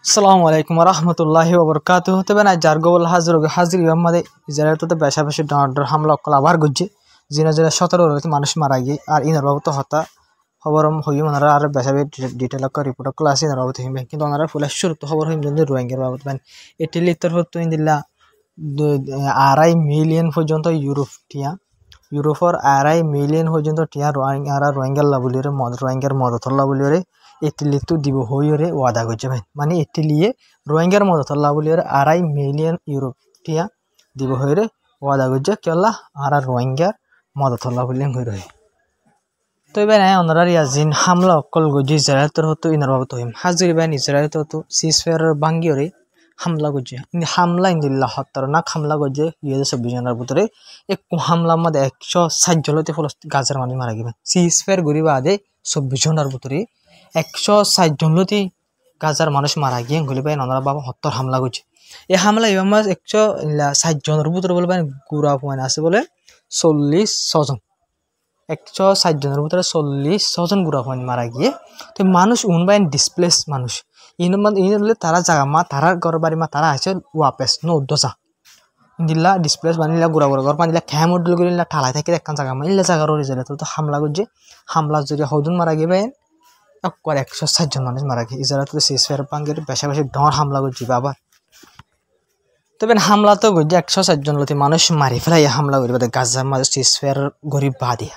আসসালামু আলাইকুম রহমতুল্লাহি ওবরকাতুহ তবে না জারগোল হাজির ইমামে ইসরায়েল তো বেশা বেশি ডর হামলা অকল আবার গজ্জে জিনা জিনা 17 রতি মানুষ মারা গিয়ে আর ইনার বাবু হতা খবরম হই ওনারা আর বেশা ডিটেল রিপোর্ট কল আছে ইনার বাবু হিমে কিন্তু ওনারা ফুল শুরু খবর হইম যদি রোহিঙ্গার বাবদ মানে এটি লিটার হতো ইন্দিল্লা 2.5 মিলিয়ন পর্যন্ত ইউরোপর 2.5 মিলিয়ন পর্যন্ত টিয়া রোহিঙ্গার লাবুলিরে রোহিঙ্গার মদতল্লা বলিরে এটিলি তো দিব হইরে ওয়াদা করছে ভাই মানে এটিলিয়ে রোহিঙ্গার মদতল্লা বলিরে 2.5 মিলিয়ন ইউরোপ টিয়া দিব হইরে ওয়াদা করছে কেলা আর রোহিঙ্গার মদতল্লা বলিয়ে হই রয়ে তো এবার ওনারা ইয়াজিন হামলা অকল গজি ইসরায়েল তোর হতো ইনার বাবু তহিম হাজির বেন ইসরায়েল তো সিজফায়ার বাঙ্গিওরে হামলা করছে হামলা ইন্দিল্লা হত্যার না হামলা করছে 2024 জনের ভিতরে এক হামলার মধ্যে 160 জনতে গাজার মানুষ মারা গেবেন সিজফায়ার গরিবা আদে 24 জনের ভিতরে 160 জনতে গাজার মানুষ মারা গিয়ে গলি পাই ওনারা বাবা হত্যার হামলা করছে এই হামলা এবার 160 জনের ভিতরে বলবেন গুড়া পয়েন্ট আছে বলে 40 জন 160 জনের ভিতরে 40 জন গুড়া পয়েন্ট মারা গিয়ে তো মানুষ উনবাইন ডিসপ্লেস মানুষ ইনলে তারা জায়গা মা তারা ঘর বাড়ি মা তারা আছে ওয়াপেস নো দোসা ইন্দিল্লা ডিসপ্লেস বানিলা গুড়া গুড়া ঘর বানিলা খেয়া মডেল করিলা ঠালাই থাকে একখান জায়গা মা ইল্লা জায়গা রয়ে যায় তো হামলা করছে হামলা যদি হদুন মারা গিয়ে বাইন 160 জন মানুষ মারা গিয়ে ইসরায়েল তো সিজফায়ার বাঙ্গের বেশা বেশি ডর হামলা করছে বাবা তবে হামলা তো করছে 160 জন লতি মানুষ মারি ফেলাই হামলা করি গাজার মাঝে সিজফায়ার গরিব বাদিয়া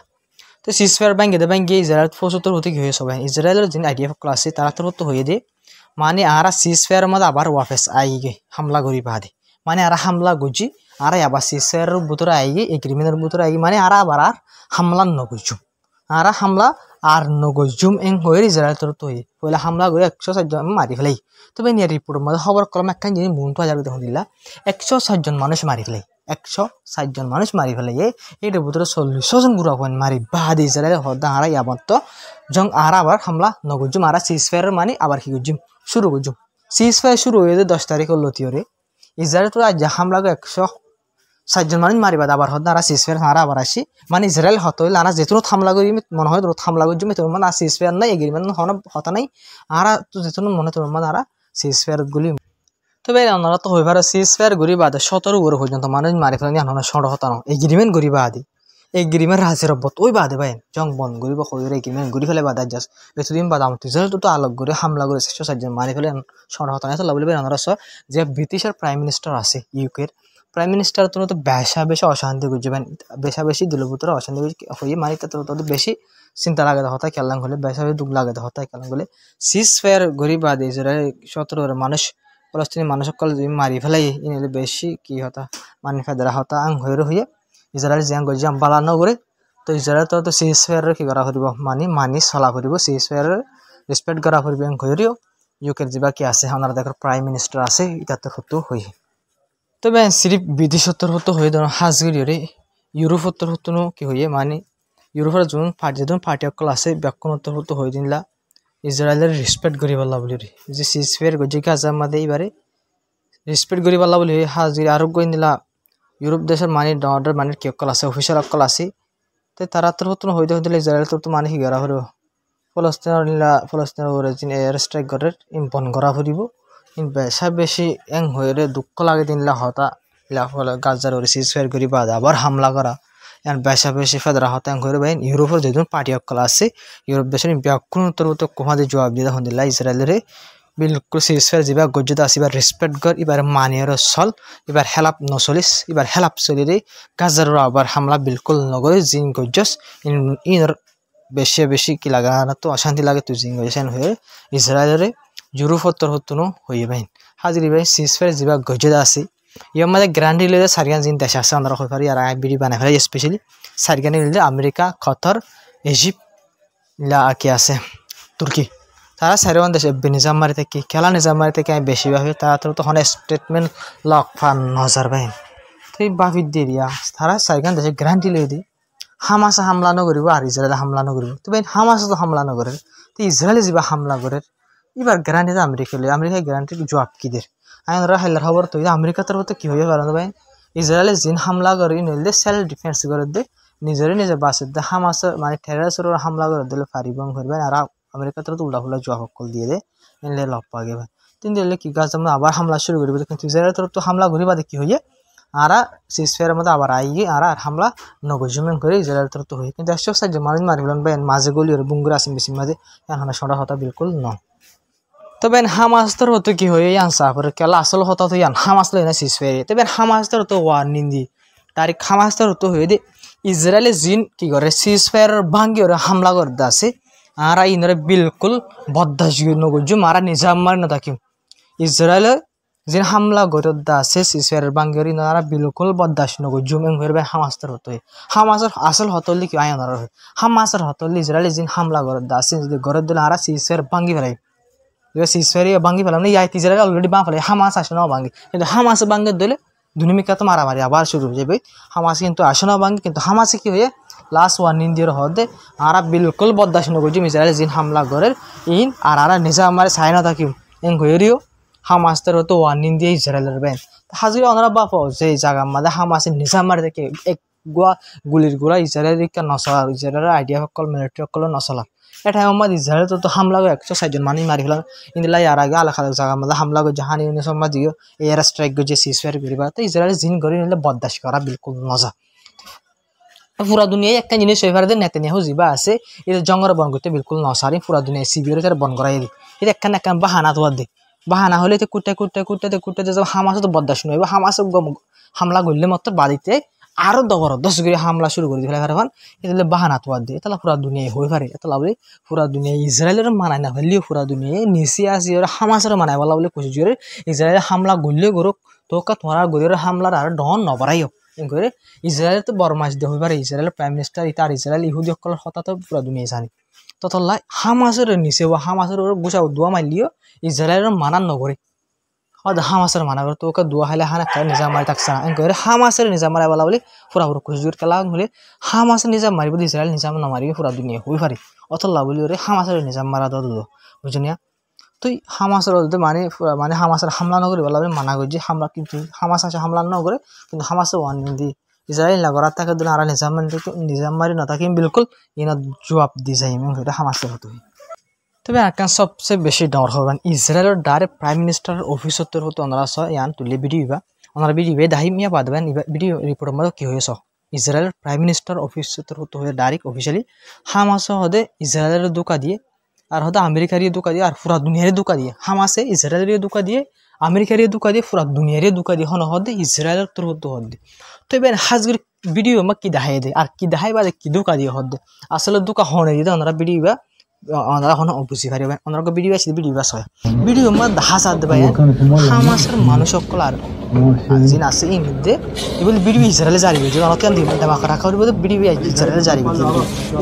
তো সিজফায়ার ব্যাঙ্গে ইসরায়েল 75 হতে কি হয়ে সবাই ইসরায়েলের যে আইডিএফ ক্লাসে তারা তো হয়ে দিয়ে মানে আরা সিজফায়ার মধ্যে আবার ওয়াপেস আইগে হামলা করি বাদে মানে আরা হামলা গুজি আর আবার সিজফায়ার ভিতরে আইগে এগ্রিমেন্টের ভিতরে আইগে মানে আরা আবার আর হামলা নগজুম আরা হামলা আর নগজুম এং হয়ে ইসরায়েল তো হয়ে পয়লা হামলা করে 160 জন মারি ফেলাই তবে নিয়ে রিপোর্টের মধ্যে খবর কলম একখান জিনিস মনটো হাজার দেখুন দিলা 160 জন মানুষ মারি ফেলাই 160 জন মানুষ মারি ফেলাই এটার ভিতরে 40 জন গুড়া পয়েন্ট মারি বাদ ইসরায়েল হদ্দা আরা ইয়াবত তো জং আর আবার হামলা নগজুম আরা সিজফায়ার মানে আবার কি গজুম শুরু করছুম সিজফায়ার শুরু হয়ে 10 তারিখ লতিওরে ইসরায়েল তো আজ হামলা 160 জন মানুষ মারিবা আবার হদ্দা আরা সিজফায়ার আরা আবার আসি মানে ইসরায়েল হত হইলে আরা যেতুন হামলা করি মনে হয় হামলা করছুম তোর মানে সিজফায়ার নাই এগ্রিমেন্ট হতা নাই আরা তো যেতুন মনে তোর মানে আরা সিজফায়ার গুলি তবে ওনারা তো হইবার সিজফায়ার গরি বাদে 17 গরু পর্যন্ত মানুষ মারি ফেলেনি আমরা সড় হতানো এগ্রিমেন্ট গরি বাদে এগ্রিমেন্ট রাজের অব্বত ওই বাদে ভাই জং বন গরি বা কইরে এগ্রিমেন্ট গরি ফেলে বাদে জাস্ট এতদিন বাদ আমতে যেহেতু তো আলোক করে হামলা করে 160 জন মারি ফেলে সড় হতানো তো বলবে ওনারা যে ব্রিটিশের প্রাইম মিনিস্টার আছে ইউকের প্রাইম মিনিস্টার তো বেশি অশান্তি করছে বেশি দিলপুত্র অশান্তি হয়ে মারি তো বেশি চিন্তা লাগে হতা খেলাম হলে বেশি দুঃখ লাগে হতা খেলাম হলে সিজফায়ার গরি বাদে ইসরায়েল 17 মানুষ ফলস্তিনি মানুষ সকল মারি ফেলাই ইনলে বেশি কি হতা মানি ফেদরা হতা আং হয়ে ইসরায়েল জিয়াং গজিয়াম বালা নগরে তো ইসরায়েল তো সিজফায়ার কি করা করিব মানি চলা করিব সিজফায়ার রেসপেক্ট করা করিব আং হইরিও ইউকের যা কি আছে ওনারা দেখো প্রাইম মিনিস্টার আছে ইটাতে হতো হই তবে সিরিফ বিদেশত্তর হতো হয়ে ধরো হাজগিরিরে ইউরোপত্তর হতো কি হইয়ে মানে ইউরোপের যেজন পার্টি অকল আছে ব্যাকুণোত্তর হতো হয়ে দিনলা ইসরায়েলের রেসপেক্ট করি পাল্লা বলি যে সিজফায়ার গজি গাজার মাঝে এবারে রেসপেক্ট করি পাল্লা বলি হাজির আরোগ্য দিলা ইউরোপ দেশের মানে ডর মানে কি অকল আছে অফিসার অকল আছে তো তারা তোর হতো হইতে হইলে ইসরায়েল তোর তো মানে কি করা হলো ফলস্তিনের এয়ার স্ট্রাইক করে বন করা ফুরিব বেশা বেশি এং হয়ে দুঃখ লাগে দিনলা হতা গাজার ওরে সিজফায়ার করি বাদ আবার হামলা করা বেশা বেশি ফেদরা হতা এং হয়ে বাইন ইউরোপের যেজন পার্টি অকল আছে ইউরোপ দেশের ব্যাকুণোত্তর কুমাদের জবাব দিয়ে হন দিলা ইসরায়েলের বিলকুল সিজফায়ার যা গজ্জতা আছে এবার রেসপেক্ট কর এবার মানিয়ার চল এবার হেলাপ নচলিস এবার হেলাপ চলিরে গাজার আবার হামলা বিলকুল নগরে জিন গজ্জস ইনর বেশি কি লাগা না তো অশান্তি লাগে তুই জিন গজ্জেন হয়ে ইসরায়েলের ইউরোপত্তর হতো হয়ে বাইন হাজির ভাই সিজফায়ার যা গজ্জতা আছে ইয়ার মধ্যে গ্রান্ডি লিলে সারিয়ান জিন দেশ আছে আমরা হয়ে পারি আর বিডি বানাই ফেলে স্পেশালি সারিয়ানি লিলে আমেরিকা কতার ইজিপ্ট ইলা কি আছে তুর্কি তারা সারিওয়ান দেশে নিজাম মারি থেকে খেলা নিজাম মারি থেকে আমি বেশিভাবে তারা তো তখন স্টেটমেন্ট লক ফান নজর বাইন তো এই বাফির দিয়া তারা সারিগান দেশে গ্যারান্টি লিয়ে দিই হামাসে হামলা নকরিব আর ইসরায়েলে হামলা নকরিব তো ভাই হামাসে তো হামলা নকরে তো ইসরায়েলে যা হামলা করে এবার গ্যারান্টি তো আমেরিকায় গ্যারান্টি জবাব কি দের আমি ওরা হাইলার খবর তো আমেরিকা তরফ তো কি হয়ে পারে ভাই ইসরায়েলে জিন হামলা করে নিলে সেলফ ডিফেন্স করে দে নিজে বাঁচে দে হামাসের মানে টেররিস্টের হামলা করে দিলে পারিব করবে আর আমেরিকা তো উল্টা ফুল্লা জবাব কল দিয়ে দে এনলে লপ পাগে ভাই তিন দিলে কি গাছ আমরা আবার হামলা শুরু করিব কিন্তু ইসরায়েলের তরফ তো হামলা করি বাদে কি হইয়ে আরা সিজফায়ারের মধ্যে আবার আইয়ে আর হামলা নগজমেন করে ইসরায়েলের তরফ তো হই কিন্তু একশো সাহায্য মানুষ মারি ফেলেন ভাই মাঝে গলি আর বুঙ্গুর আসেন বেশি মাঝে এখন সরা হতা বিলকুল ন তবে হামাস তর হতো কি হয়ে আনসা পরে কেলা আসল হতা তো ইয়ান হামাস লই না সিজফায়ারে তবে হামাস তর তো ওয়ার্নিং দি তারিখ হামাস তর তো হয়ে দে ইসরায়েলে জিন কি করে সিজফায়ার ভাঙ্গি ওরা হামলা করতে আছে আর ইনরে বিলকুল বদাস নগজু মারা নিজাম মার না থাকিম ইসরায়েলে জিন হামলা করতে আছে সিজফায়ার ভাঙ্গি ইনারা বিলকুল বদাস নগজু এং হইবে হামাসের হতো হামাসের আসল হতলি কি আয়নার হয় হামাসের হতলি ইসরায়েলে জিন হামলা করতে আছে যদি গরদ দিলে আর সিজফায়ার ভাঙ্গি ফেলাই সিজফায়ার ভাঙ্গি ফেলাম না ইয়াই ইসরায়েল অলরেডি বাঁ ফেলে হামাস আসে না ভাঙ্গি কিন্তু হামাস ভাঙ্গি দিলে দুনিমিকা তো মারামারি আবার শুরু হয়ে যাবে হামাস কিন্তু আসে না ভাঙ্গি কিন্তু হামাসে কি হয়ে লাস্ট ওয়ার্নিং দিয়ে হদে আর বিলকুল বদাস নগজু ইসরায়েল জিন হামলা করে ইন আর নিজা আমার চাই না থাকিম এং হইরিও হামাসের হতো ওয়ার্নিং দিয়ে ইসরায়েলের বেন হাজির ওনারা বাপ যে জায়গা মাঝে হামাসের নিজা মারি দেখে এক গোয়া গুলির গোড়া ইসরায়েলের নচলা ইসরায়েলের আইডিয়া সকল মিলিটারি সকল নচলা এটা আমার ইসরায়েল তো হামলা করে 106 জন মানুষ মারি ফেলাম ইন্দিলা আর আগে আলাদা আলাদা জায়গা মাঝে হামলা করে জাহানি সমাজ দিও এয়ার স্ট্রাইক যে সিজফায়ার করিবা তো ইসরায়েল জিন করে নিলে বদাস করা বিলকুল মজা পুরা দুনিয়ায় একটা জিনিস এবারে নেতানিয়াহু জিবা আছে এটা জঙ্গল বন করতে বিলকুল নসারি পুরা দুনিয়ায় সিবিআর তার বন করাই দি এটা একখান একখান বাহানা তোয়ার দে বাহানা হলে তো কুটতে যাব হামাসে তো বদাস নইব হামাসে হামলা করলে মাত্র বাড়িতে আরো দশ করে হামলা শুরু করে দিলে এখন এটা বাহানা তোয়ার দিয়ে তাহলে পুরা দুনিয়ায় হয়ে পারে এটা বলে পুরা দুনিয়ায় ইসরায়েলের মানায় না হলেও পুরা দুনিয়ায় নিচে আসি ওরা হামাসের মানায় বলা বলে কুচি জোরে ইসরায়েলের হামলা গড়লে গরুক তোকা তোমার গরিবের হামলার আর ডন নবরাইও করে ইসরায়েল তো বড় মাছ দিয়ে হয়ে পারে ইসরায়েলের প্রাইম মিনিস্টার আর ইসরায়েল ইহুদি সকলের কথা তো পুরা দুনিয়ায় জানি ততলাই হামাসের নিচে বা হামাসের ওর গুছা দোয়া মারলিও ইসরায়েলের মানার নগরে হামাসের মানা করে তোকে দোয়া হাইলে হানা খাই নিজা মারি থাকছে না এনকরে হামাসের নিজা মারা বলা বলে পুরা পুরো কুচজুর খেলা হলে হামাসের নিজা মারিব ইসরায়েল নিজাম না মারিবে পুরা দুনিয়া হয়ে পারে অতলা বলি ওরে হামাসের নিজাম মারা দো বুঝনিয়া তুই হামাসের মানে হামাসের হামলা নগরে বলা বলে মানা করছি হামলা কিন্তু হামাস আছে হামলা নগরে কিন্তু হামাসের ওয়ার্নিং দি ইসরায়েল না করার থাকে দিলে আর নিজাম মারি না থাকে বিলকুল ইনা জবাব দি যাই এটা হামাসের হতো তবে আকান সবচেয়ে বেশি ডর হবেন ইসরায়েলের ডাইরেক্ট প্রাইম মিনিস্টার অফিসর হতো ওনারা ইয়ান তুলে ভিডিও ওনারা ভিডিও দাহিম ইয়া পাবেন ভিডিও রিপোর্টের মধ্যে কি হয়েছ ইসরায়েলের প্রাইম মিনিস্টার অফিসর হতো হয়ে ডাইরেক্ট অফিসিয়ালি হামাসে হদে ইসরায়েলের দোকা দিয়ে আর হয়তো আমেরিকার দোকা দিয়ে আর পুরা দুনিয়ার দোকা দিয়ে হামাসে ইসরায়েলের দোকা দিয়ে আমেরিকার দোকা দিয়ে পুরা দুনিয়ার দোকা দিয়ে হন হদে ইসরায়েলের তোর হতো হদে তো এবার হাজগির ভিডিও আমাকে কি দেখাই দেয় আর কি দেখাই বা কি দোকা দিয়ে হদে আসলে দোকা হনে দিয়ে ওনারা ভিডিও ওনারা হন বুঝি পারি ওনারা ভিডিও আছে ভিডিও হয় ভিডিও মা দেখা যাতে ভাই হামাসের মানুষ সকল আর জিন আছে এই মধ্যে এগুলো ভিডিও ইসরায়েলে জারি হয়েছে ওনাকে দেমাক রাখা হইব ভিডিও ইসরায়েলে জারি হয়েছে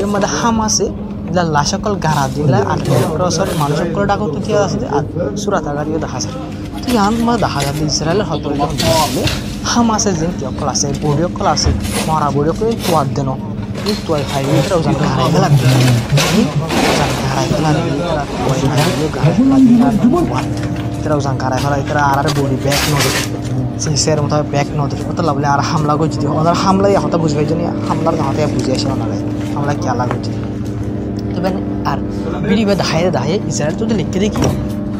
এর মধ্যে হামাসে এগুলা লাশ সকল গাড়া দিলা আর মানুষ সকল ডাকো কি আছে আর সুরাতা গাড়িও দেখা যায় তো ইয়ান মা দেখা যাতে ইসরায়েলের হতো হামাসের জিন কি সকল আছে বড়ি সকল আছে মরা বড়ি সকল তোয়ার দেন tuai hai itu urusan karai kelan urusan karai kelan tuai hai itu urusan karai kelan itu arah body back node sincere mutha back node itu labli arah hamla go jadi orang hamla ya hota bujhe jani hamlar na hota ya bujhe ashe na gai hamla kya lago jadi to ben ar bidi ba dahaye Israel to likhe dekhi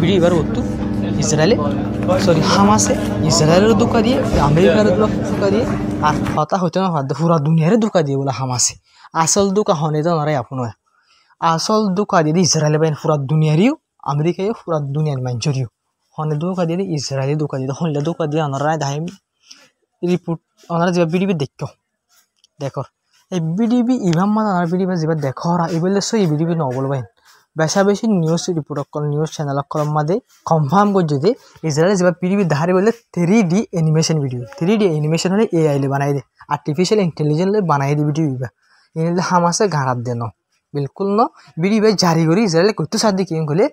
bidi bar ottu ইসরায়েলে sorry হামাসে ইসরায়েলের ধোকা দিয়ে আমেরিকার ধোকা দিয়ে আর হতা হইতে না পুরা দুনিয়ার ধোকা দিয়ে বলে হামাসে আসল ধোকা হনে তো ওনারাই আপন আসল ধোকা দিয়ে ইসরায়েলে বাইন পুরা দুনিয়ারিও আমেরিকায় পুরা দুনিয়ার মানুষেরিও হনে ধোকা দিয়ে ইসরায়েলি ধোকা দিয়ে হলে ধোকা দিয়ে ওনারাই দাহিম রিপোর্ট ওনারা যে বিডিবি দেখো এই বিডিবি ইভাম মানে ওনার বিডিবি যেবা দেখো এগুলো সই বিডিবি নবলবাইন বেশা বেশি নিউজ রিপোর্ট নিউজ চ্যানেল মধ্যে কনফার্ম করে যদি ইসরায়েল যে পৃথিবী ধারে বলে 3D animation video 3D animation হলে AI বানাই দে আর্টিফিশিয়াল ইন্টেলিজেন্স বানাই দে ভিডিও এনে হামাসে গাঁড়াত দেন বিলকুল ন ভিডিও জারি করি ইসরায়েল করতে সাদি কি হলে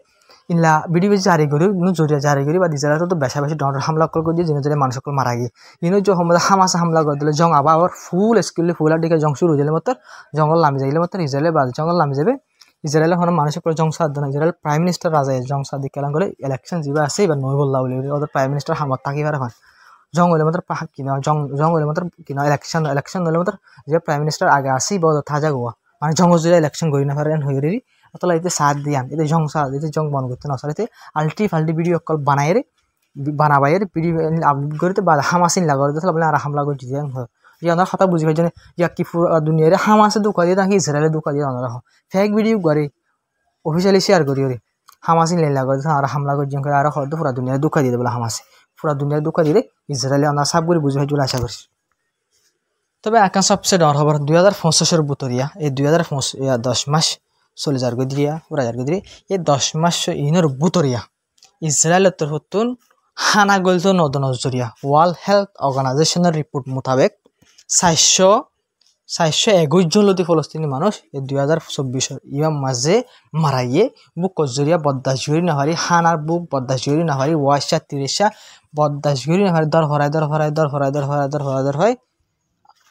ইনলা ভিডিও জারি করি জরিয়া জারি করি বা ইসরায়েল তো বেশা বেশি ডর হামলা করে দিয়ে যেন মানুষ সকল মারা গিয়ে ইনো যে হামাসে হামলা করে দিলে জং আবার ফুল স্কিল ফুল আর দিকে জং শুরু হয়ে গেলে মতো জঙ্গল নামি যাইলে মতো ইসরায়েলে বা জঙ্গল নামি যাবে ইসরায়েলের হন মানুষের পরে জংসাদ না ইসরায়েল প্রাইম মিনিস্টার রাজা জংসাদি কেলান করে ইলেকশন যা আছে এবার নই বললা বলে ওদের প্রাইম মিনিস্টার হামত থাকিবার হন জং হলে মাত্র কিনা জং হলে মাত্র কিনা ইলেকশন হলে মাত্র যে প্রাইম মিনিস্টার আগে আসি বা থাজা গোয়া মানে জঙ্গ জুড়ে ইলেকশন করি না পারেন হয়ে অতলা এতে সাথ দিয়ান এতে জং সাথ এতে জং বন করতে না সাথে আলটি ফাল্টি ভিডিও কল বানাইরে বানাবাইয়ের ভিডিও আপলোড করতে বা হামাসিন লাগার দিতে বলে আর হামলা করে দিতে যে আমরা কথা বুঝি ভাই ইয়া কি দুনিয়ারে হামাসে দুকা দিয়ে নাকি ইসরায়েলে দুকা দিয়ে আমরা ফেক ভিডিও করে অফিসিয়ালি শেয়ার করি ওরে হামাসিন লেলা করে আর হামলা করে জং করে আর হয়তো পুরা দুনিয়ারে দুকা দিয়ে বলে হামাসে পুরা দুনিয়ারে দুকা দিলে ইসরায়েলে আমরা সব করে বুঝি ভাই জুল আশা করছি তবে এখন সবচেয়ে ডর খবর 2025 বুতরিয়া এই 10 মাস চলে যার গদিয়া পুরা যার গদিয়ে এই 10 মাস ইনর বুতরিয়া ইসরায়েলের তরফতুন হানা গলতো নজরিয়া ওয়ার্ল্ড হেলথ অর্গানাইজেশনের রিপোর্ট মোতাবেক 421 জন লতি ফলস্তিনি মানুষ এই 2024 ইয়ার মাঝে মারা গিয়ে বুক কজরিয়া বদাসগিরি নাহারি হানার বুক বদাসগিরি নাহারি ওয়াশা 30 বদাসগিরি নাহারি দর হরাই হয়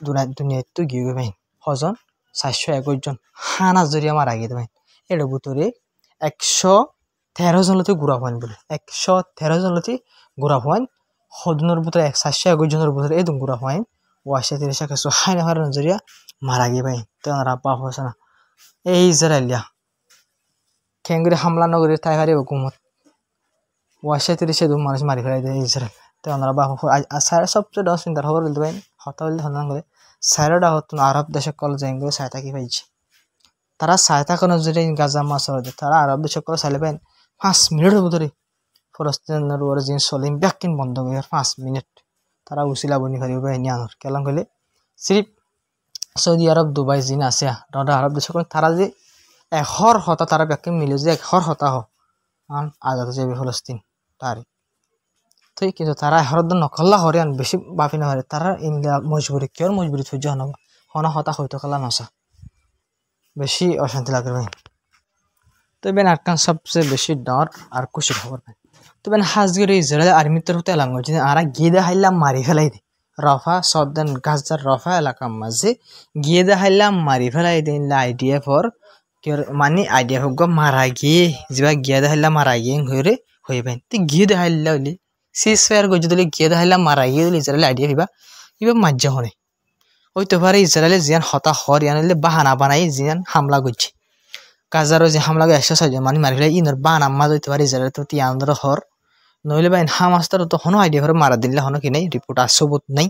দুনিয়ায় তো গিয়ে ভাই হজন 421 জন হানা জরিয়া মারা গিয়ে ভাই এর ভিতরে 113 জন লতি গুড়া হন বলে 113 জন লতি গুড়া হন হদনের ভিতরে 421 জনের ভিতরে এই গুড়া হন ওয়াশা 30 কিছু হাই নাহার নজরিয়া মারা গিয়ে ভাই তো রাব্বা হচ্ছে না এই ইসরায়েলিয়া কেঙ্গুরি হামলা নগরীর তাই হারি হুকুমত ওয়াশা 30 দু মানুষ মারি ফেলাই দেয় ইসরায়েল তো আমরা বাহ সারা সবচেয়ে ডস চিন্তার খবর বলতে পারেন হতা বলতে হন্দান করে সাইরাটা হতো আরব দেশে কল যাইঙ্গে সায়তা কি পাইছে তারা সায়তা কোনো যদি গাজা মাছ তারা আরব দেশে কল চাইলে পাইন 5 মিনিটের ভিতরে ফলস্তিনের উপরে যে চলিম ব্যাকিন বন্ধ করে 5 মিনিট তারা উচিলা বনি ফারিব পাইনি আনর কেলাম কইলে সিরিফ সৌদি আরব দুবাই জিন আছে দাদা আরব দেশে তারা যে এহর হতা তারা ব্যাকিন মিলে যে এহর হতা হ আন আজাদ যাবে ফলস্তিন তার তো কিন্তু তারা হরদ নকল্লা হরিয়ান বেশি বাপি না হরে তারা ইন্ডিয়া মজবুরি কেউ মজবুরি সহ্য হন হনা হতা হইতো কলা নসা বেশি অশান্তি লাগে ভাই তো বেন আরকান সবচেয়ে বেশি ডর আর খুশির খবর ভাই তো বেন হাজগিরি ইসরায়েল আর্মির তরফ থেকে এলাম যে আরা গিয়ে দেখাইলাম মারি ফেলাই দে রফা সবদান গাজার রফা এলাকার মাঝে গিয়ে দেখাইলাম মারি ফেলাই দিন আইডিএফ ওর মানে আইডিএফ মারা গিয়ে যা গিয়ে দেখাইলাম মারা গিয়ে হয়ে পাইন তো গিয়ে দেখাইলা বলি সিজফায়ার গজে দিলে গিয়ে দেখাইলাম মারা গিয়ে দিলে ইসরায়েল আইডিয়া ইবা মাজ্জা হনে ওই তো পারে ইসরায়েলে জিয়ান হতা হর ইয়ানিলে বাহানা বানাই জিয়ান হামলা করছে গাজারও যে হামলা করে 106 জন মানে মারি ফেলাই ইনর বাহানা মাজ হইতে পারে ইসরায়েল তো তিয়ানর হর নইলে বাইন হামাস্তার তো হনো আইডিয়া করে মারা দিলে হনো কি নাই রিপোর্ট আর সবুত নাই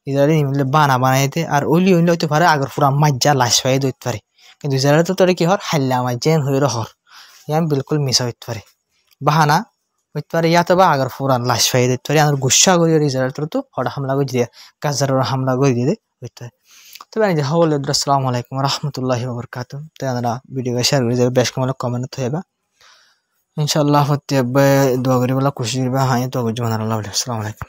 ইসরায়েল নিলে বাহানা বানাইতে আর ওলি হইতে পারে আগর পুরা মাজ্জা লাশ পাই দইতে পারে কিন্তু ইসরায়েল তো তোরে কি হর হাল্লা মাজ্জেন হইর হর ইয়ান বিলকুল মিস হইতে পারে বাহানা হইতে পারে ইয়াতে বা আগর পুরান লাশ পাই দিতে পারে আর গুসা করি ইসরায়েল তো হঠাৎ হামলা করে দিয়ে গাজার হামলা করে দিয়ে হইতে পারে তো বানি হল আসসালামু আলাইকুম রাহমাতুল্লাহি ওয়া বারাকাতুহু তো আমরা ভিডিও শেয়ার করে যাবে বেশ কমল কমেন্ট হইবা ইনশাআল্লাহ হতে দোয়া করি বলা খুশি হইবা হ্যাঁ তো গুজমান আল্লাহ আসসালামু আলাইকুম।